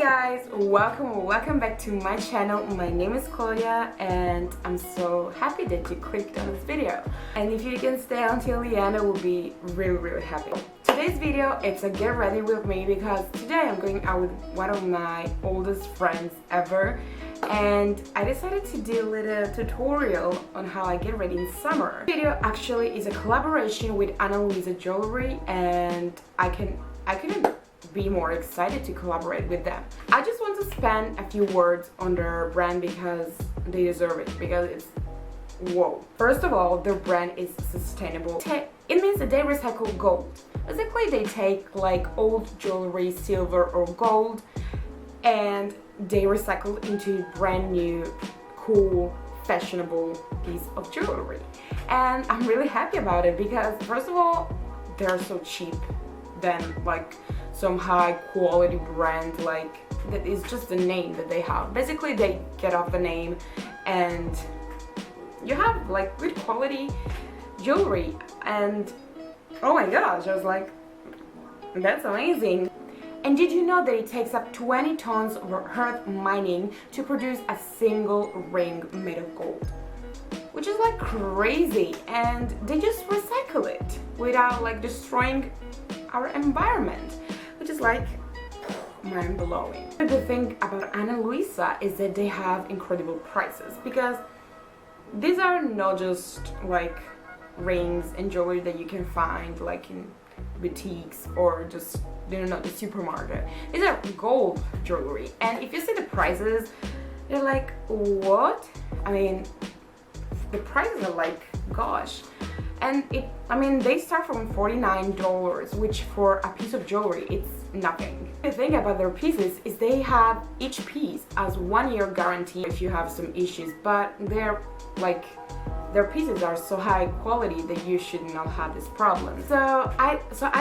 guys, welcome back to my channel. My name is Claudia and I'm so happy that you clicked on this video. And if you can stay until the end, I will be really happy. Today's video, it's a get ready with me because today I'm going out with one of my oldest friends ever, and I decided to do a little tutorial on how I get ready in summer. The video actually is a collaboration with Luisa Jewelry, and I couldn't be more excited to collaborate with them. I just want to spend a few words on their brand because they deserve it, because it's whoa. First of all, their brand is sustainable. It means that they recycle gold. Basically, they take like old jewelry, silver or gold, and they recycle it into brand new, cool, fashionable piece of jewelry. And I'm really happy about it because first of all, they're so cheap than like some high quality brand, like that is just the name that they have. Basically, they get off the name and you have like good quality jewelry. And oh my gosh, I was like, that's amazing. And did you know that it takes up 20 tons of earth mining to produce a single ring made of gold? Which is like crazy, and they just recycle it without like destroying our environment, which is like mind-blowing. The thing about Ana Luisa is that they have incredible prices, because these are not just like rings and jewelry that you can find like in boutiques or just, you know, the supermarket. These are gold jewelry, and if you see the prices, you're like, what? I mean, the prices are like, gosh. And they start from $49, which for a piece of jewelry, it's nothing. The thing about their pieces is they have each piece as 1 year guarantee if you have some issues, but their pieces are so high quality that you should not have this problem. So I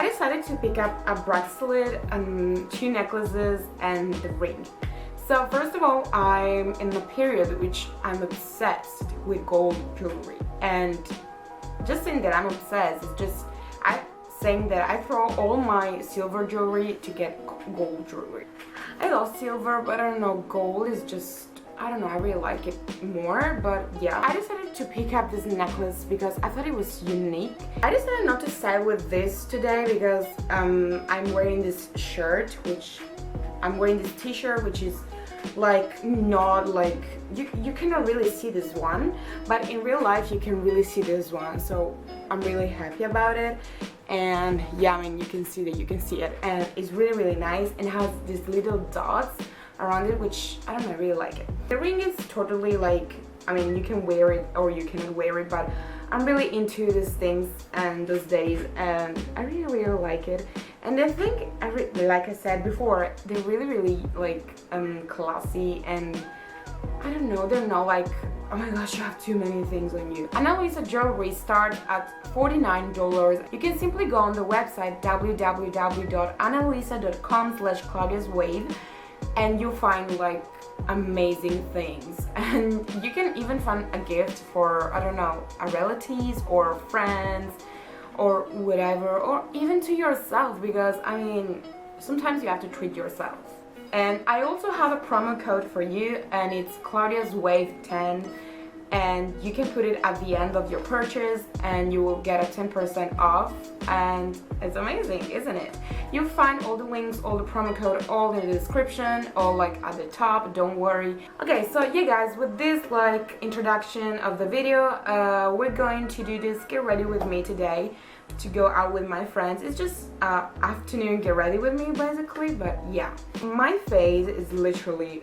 decided to pick up a bracelet and 2 necklaces and the ring. So first of all, I'm in the period which I'm obsessed with gold jewelry, and just saying that I'm obsessed is just saying that I throw all my silver jewelry to get gold jewelry. I love silver, but I don't know, gold is just, I don't know, I really like it more. But yeah, I decided to pick up this necklace because I thought it was unique. I decided not to style with this today because I'm wearing this shirt, I'm wearing this t-shirt, which is like not like, you cannot really see this one, but in real life you can really see this one, so I'm really happy about it. And yeah, I mean, you can see it, and it's really nice, and has these little dots around it, which I don't know, I really like it. The ring is totally like, I mean, you can wear it or you cannot wear it, but I'm really into these things and those days, and I really like it. And I think, like I said before, they're really like classy, and I don't know, they're not like, oh my gosh, you have too many things on you. Ana Luisa Jewelry starts at $49. You can simply go on the website www.analuisa.com/claudiaswave, and you'll find like amazing things, and you can even find a gift for, I don't know, a relatives or friends or whatever, or even to yourself, because I mean, sometimes you have to treat yourself. And I also have a promo code for you, and it's claudiaswave10, and you can put it at the end of your purchase and you will get a 10% off, and it's amazing, isn't it? You'll find all the links, all the promo code, all in the description, all like at the top, don't worry. Okay, so yeah guys, with this like introduction of the video, we're going to do this get ready with me today to go out with my friends. It's just afternoon get ready with me basically, but yeah, my face is literally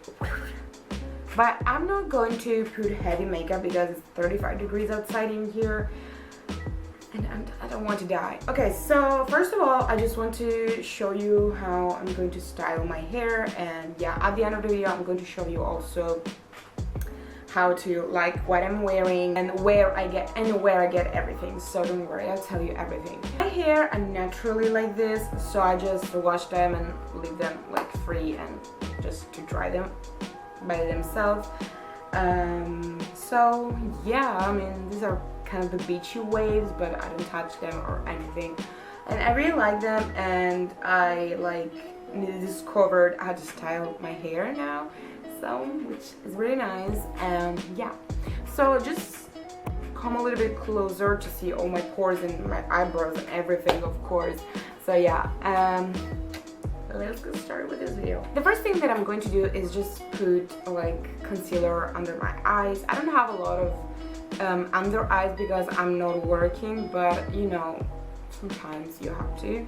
but I'm not going to put heavy makeup because it's 35 degrees outside in here, and I don't want to die. Okay, so first of all, I just want to show you how I'm going to style my hair, and yeah, at the end of the video I'm going to show you also how to like what I'm wearing and where I get everything, so don't worry, I'll tell you everything. My hair are naturally like this, so I just wash them and leave them like free and just to dry them by themselves. So yeah, I mean, these are kind of the beachy waves, but I don't touch them or anything, and I really like them, and I like discovered how to style my hair now, so which is really nice. And yeah, so just come a little bit closer to see all my pores and my eyebrows and everything, of course. So yeah, let's get started with this video. The first thing that I'm going to do is just put like concealer under my eyes. I don't have a lot of under eyes because I'm not working, but you know, sometimes you have to,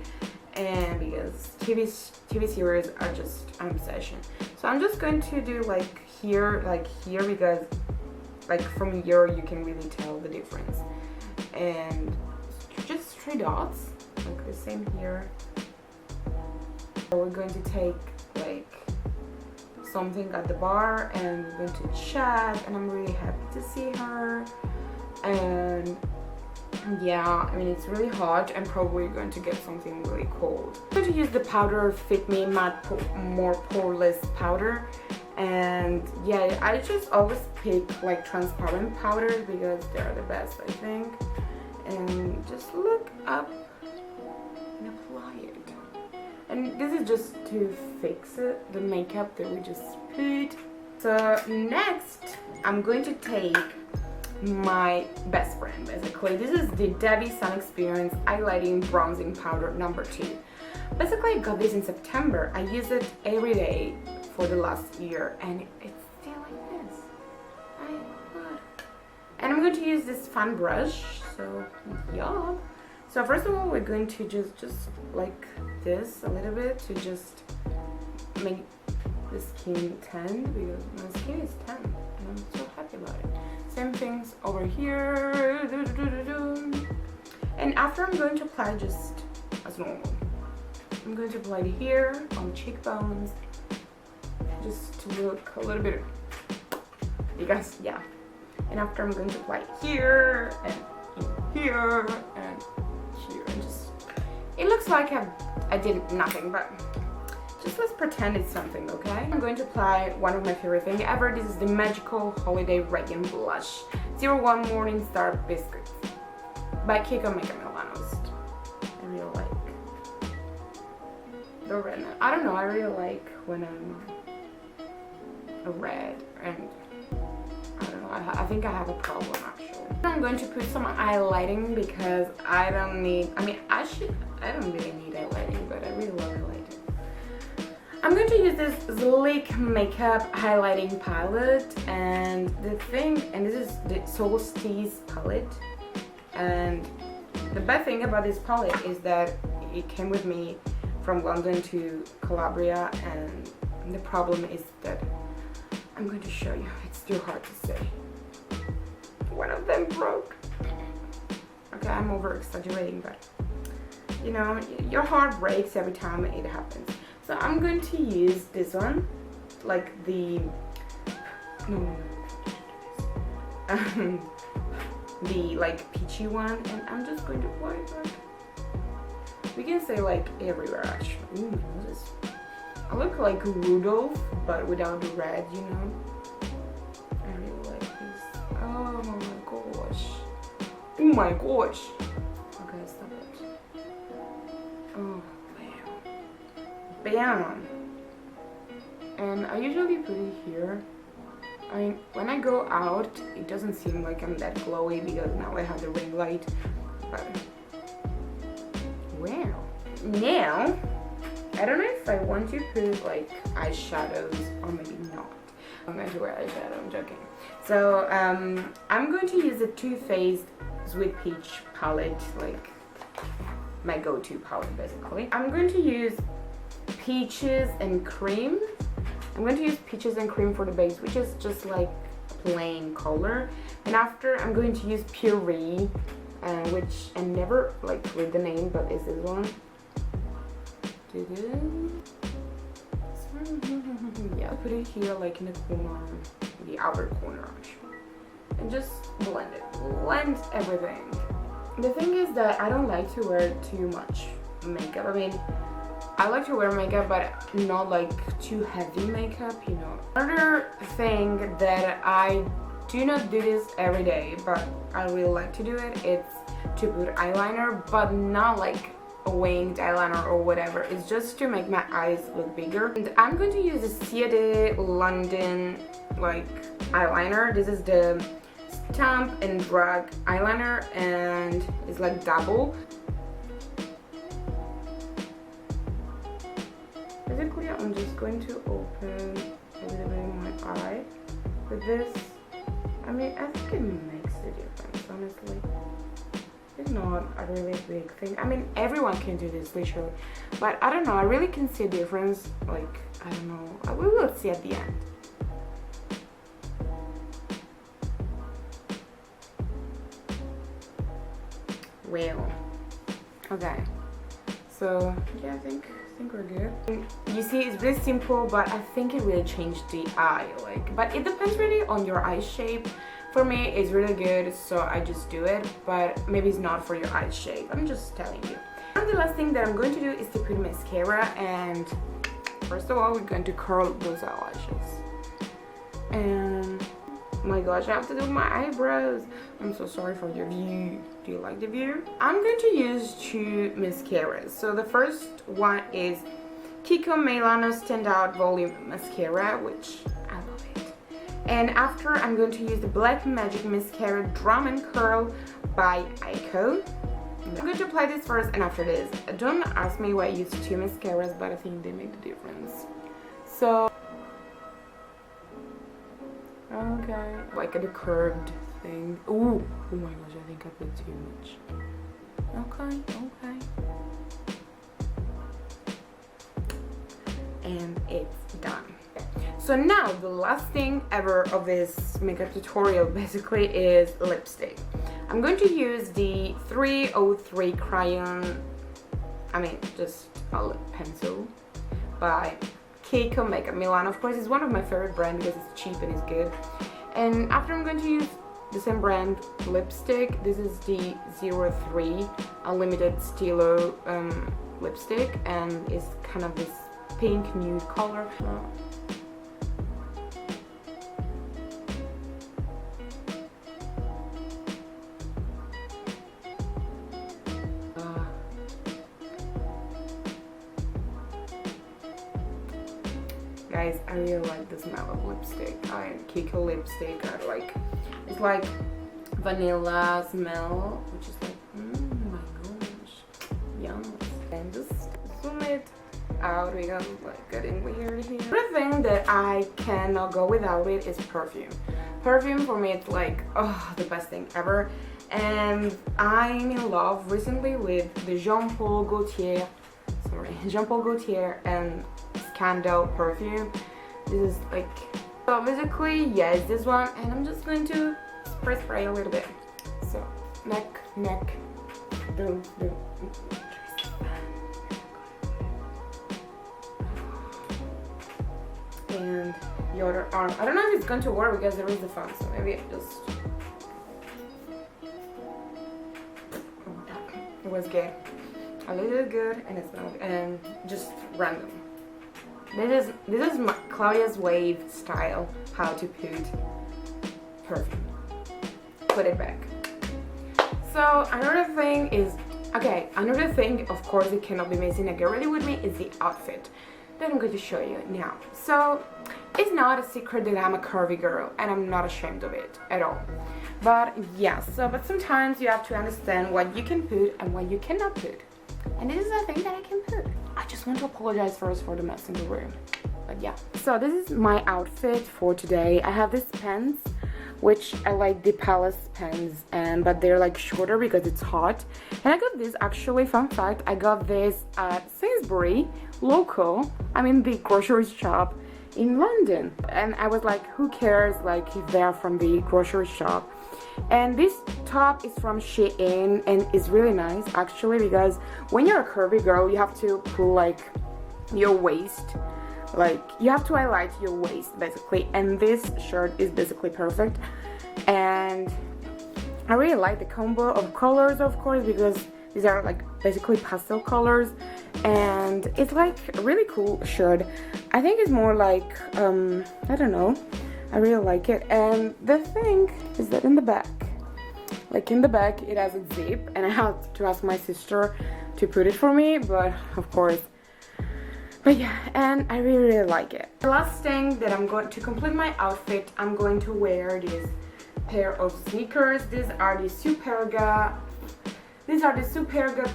and because TV series are just an obsession. So I'm just going to do like here, because like from here you can really tell the difference, and just 3 dots like the same here. So we're going to take like something at the bar and we're going to chat, and I'm really happy to see her. And yeah, I mean, it's really hot and probably going to get something really cold. I'm going to use the powder Fit Me Matte More Poreless powder. And yeah, I just always pick like transparent powders because they're the best, I think. And just look up and apply it. And this is just to fix it, the makeup that we just put. So next, I'm going to take my best friend, basically. This is the Debbie Sun Experience Highlighting Bronzing Powder number 2. Basically, I got this in September. I use it every day for the last year, and it's still like this. I love it. And I'm going to use this fan brush, so yeah. So first of all, we're going to just like this a little bit to just make the skin tan, because my skin is tan and I'm so happy about it. Same things over here. And after, I'm going to apply just as normal. I'm going to apply it here on cheekbones, just to look a little bit, because yeah. And after, I'm going to apply it here and here and here, and just, it looks like I did nothing, but just let's pretend it's something, okay? I'm going to apply one of my favorite things ever. This is the Magical Holiday Radiant Blush 01 Morning Star Biscuits by Kiko Makeup Milanos. I really like the red. I don't know, I really like when I'm a red, and I don't know, I think I have a problem actually. I'm going to put some highlighting because I don't really need highlighting, but I really love highlighting. I'm going to use this Sleek Makeup Highlighting Palette, and this is the Solstice palette. And the best thing about this palette is that it came with me from London to Calabria, and the problem is that I'm going to show you. It's too hard to say. One of them broke. Okay, I'm over exaggerating, but you know, your heart breaks every time it happens. So I'm going to use this one, like the the like peachy one, and I'm just going to apply it back. We can say like everywhere actually. Ooh, I look like Rudolph, but without the red, you know. I really like this. Oh my gosh. Oh my gosh. Okay, stop it. Oh. Bam! And I usually put it here. I mean, when I go out, it doesn't seem like I'm that glowy because now I have the ring light. But wow! Now, I don't know if I want to put like eyeshadows or maybe not. I'm going to wear eyeshadow. I'm joking. So I'm going to use the Too Faced Sweet Peach palette, like my go-to palette basically. I'm going to use Peaches and Cream. I'm going to use Peaches and Cream for the base, which is just like plain color. And after, I'm going to use Puree, which I never like read the name, but is this one. Yeah, put it here like in the corner, the outer corner actually. And just blend it. Blend everything. The thing is that I don't like to wear too much makeup. I mean, I like to wear makeup, but not like too heavy makeup, you know. Another thing that I do not do this every day, but I really like to do it, it's to put eyeliner, but not like a winged eyeliner or whatever. It's just to make my eyes look bigger. And I'm going to use the Ciade London like eyeliner. This is the Stamp and Drag eyeliner, and it's like double. Basically, I'm just going to open a little bit of my eye with this. I mean, I think it makes a difference, honestly. It's not a really big thing. I mean, everyone can do this literally, but I don't know, I really can see a difference. Like, I don't know, we will see at the end. Well, okay, so yeah, I think we're good. You see, it's really simple, but I think it really changed the eye, like, but it depends really on your eye shape. For me, it's really good, so I just do it, but maybe it's not for your eye shape. I'm just telling you. And the last thing that I'm going to do is to put mascara, and first of all, we're going to curl those eyelashes. And oh my gosh, I have to do my eyebrows. I'm so sorry for your view. Do you like the view? I'm going to use 2 mascaras. So the first one is Kiko Milano Standout Volume Mascara, which I love it. And after, I'm going to use the Black Magic Mascara Drum and Curl by Ico. I'm going to apply this first, and after this, don't ask me why I use 2 mascaras, but I think they make the difference. So, okay, like the curved thing. Ooh, oh my gosh, I think I put too much. Okay, okay. And it's done. So now the last thing ever of this makeup tutorial basically is lipstick. I'm going to use the 303 crayon, just a lip pencil by Kiko Makeup Milan. Of course, it's one of my favorite brands because it's cheap and it's good. And after, I'm going to use the same brand lipstick. This is the 03 Unlimited Stilo lipstick, and it's kind of this pink nude color. Guys, I really like the smell of lipstick. Kiko lipstick. It's like vanilla smell, which is like, oh my gosh, yum. And just zoom it out because it's like getting weird here. Another thing that I cannot go without it is perfume. Perfume for me, it's like, oh, the best thing ever. And I'm in love recently with the Jean Paul Gaultier and Scandal perfume. This is like, so basically, yes, this one, and I'm just going to spray a little bit. So neck, boom. And the other arm. I don't know if it's going to work because there is the phone, so maybe I just. It was good. A little good, and it smelled, and just random. This is my Claudia's Wave style, how to put perfume. Put it back. So another thing is, another thing, of course, it cannot be missing. Get ready with me is the outfit that I'm going to show you now. So it's not a secret that I'm a curvy girl, and I'm not ashamed of it at all. But yeah, but sometimes you have to understand what you can put and what you cannot put. And this is a thing that I can put. I just want to apologize first for the mess in the room. But yeah. So this is my outfit for today. I have these pants, which I like the Palace pants, but they're like shorter because it's hot. And I got this, actually, fun fact, I got this at Sainsbury, local, the grocery shop in London. And I was like, who cares, like, if they're from the grocery shop. And this top is from Shein, and it's really nice actually, because when you're a curvy girl, you have to pull like your waist, like you have to highlight your waist basically, and this shirt is basically perfect. And I really like the combo of colors, of course, because these are like basically pastel colors, and it's like a really cool shirt. I think it's more like I don't know, I really like it. And the thing is that in the back like in the back it has a zip, and I had to ask my sister to put it for me, but of course. But yeah, and I really like it. The last thing that I'm going to complete my outfit, I'm going to wear this pair of sneakers. These are the Superga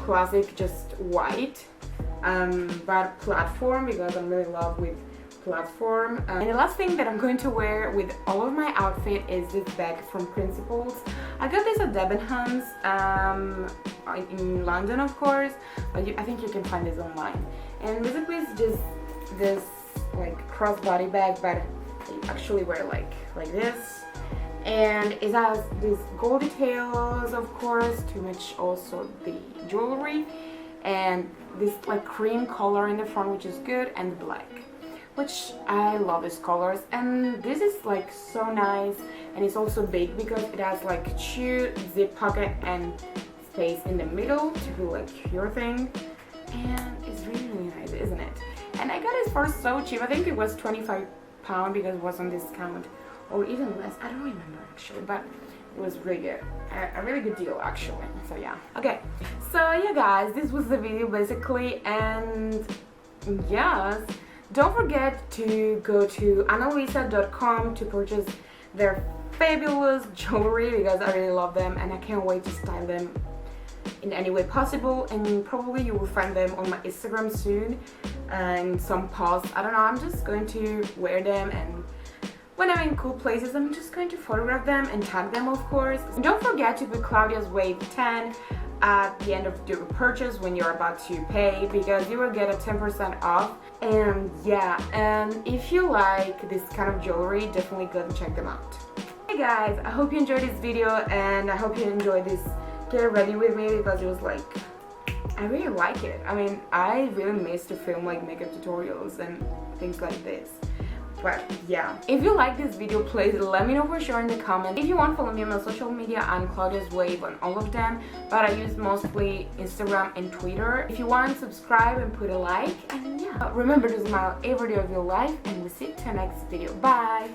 classic, just white, but platform, because I'm really in love with platform. And the last thing that I'm going to wear with all of my outfit is this bag from Principles. I got this at Debenhams in London, of course, but I think you can find this online. And basically it's just this like crossbody bag, but you actually wear like this. And it has these gold details, of course, to match also the jewelry, and this like cream color in the front, which is good, and the black, which I love these colors. And this is like so nice, and it's also big because it has like 2 zip pocket and space in the middle to do like your thing, and it's really, really nice, isn't it? And I got it for so cheap. I think it was £25 because it was on discount, or even less, I don't remember actually, but it was really good, a really good deal actually. So yeah, okay, so yeah guys, this was the video basically. And yes, don't forget to go to analisa.com to purchase their fabulous jewelry, because I really love them and I can't wait to style them in any way possible. And probably you will find them on my Instagram soon, and some posts, I don't know, I'm just going to wear them, and when I'm in cool places, I'm just going to photograph them and tag them, of course. And don't forget to put claudiaswave 10 at the end of your purchase when you're about to pay, because you will get a 10% off. And yeah, and if you like this kind of jewelry, definitely go and check them out. Hey guys, I hope you enjoyed this video, and I hope you enjoyed this get ready with me, because it was like, I really like it. I mean, I really miss to film like makeup tutorials and things like this. But yeah, if you like this video, please let me know for sure in the comments. If you want, follow me on my social media. I'm claudiaswave on all of them, but I use mostly Instagram and Twitter. If you want, subscribe and put a like. And yeah, remember to smile every day of your life, and we'll see you in the next video. Bye!